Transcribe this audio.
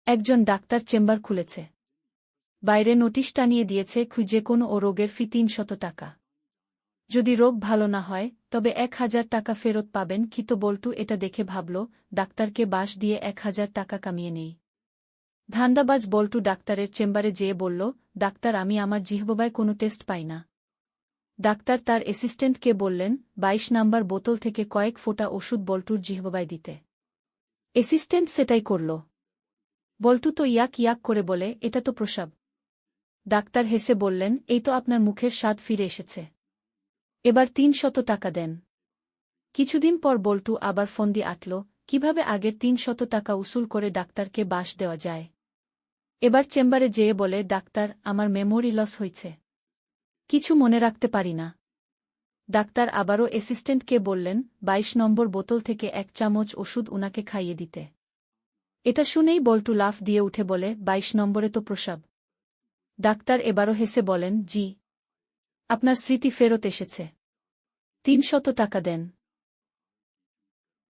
একজন doctor chamber খুলেছে। বাইরে নোটিশ টানিয়ে দিয়েছে যে কোনো রোগের ফি ৩০০ টাকা। যদি রোগ ভালো না হয় তবে ১,০০০ টাকা ফেরত পাবেন। কিন্তু বল্টু এটা দেখে ভাবল, ডাক্তারকে বাঁশ দিয়ে ১,০০০ টাকা কামিয়ে নেই। ধান্দাবাজ বল্টু ডাক্তারের চেম্বারে যেয়ে বলল, ডাক্তার, আমি আমার জিহ্বায় কোনো টেস্ট পাই না। ডাক্তার তার অ্যাসিস্ট্যান্টকে বললেন ২২ নাম্বার বোতল থেকে কয়েক ফোঁটা ওষুধ বল্টুর জিহ্বায় দিতে। অ্যাসিস্ট্যান্ট সেটাই করল। বল্টু তো ইয়াক ইয়াক করে বলে, এটা তো প্রস্রাব। ডাক্তার হেসে বললেন, এই তো আপনার মুখের স্বাদ ফিরে এসেছে। এবার ৩০০ টাকা দেন। কিছুদিন পর বল্টু আবার ফন্দি আঁটল, কিভাবে আগের ৩০০ টাকা উসুল করে ডাক্তারকে বাঁশ দেওয়া যায়। এবার চেম্বারে যেয়ে বলে, ডাক্তার, আমার মেমোরি লস হয়েছে, কিছু মনে রাখতে পারি না। ডাক্তার আবারও অ্যাসিস্ট্যান্টকে বললেন ২২ নম্বর বোতল থেকে ১ চামচ ওষুধ উনাকে খাইয়ে দিতে। এটা শুনেই বল্টু লাফ দিয়ে উঠে বলে, ২২ নম্বরে তো প্রস্রাব। ডাক্তার এবারও হেসে বলেন, জি, আপনার স্মৃতি ফেরত এসেছে। ৩০০ টাকা দেন।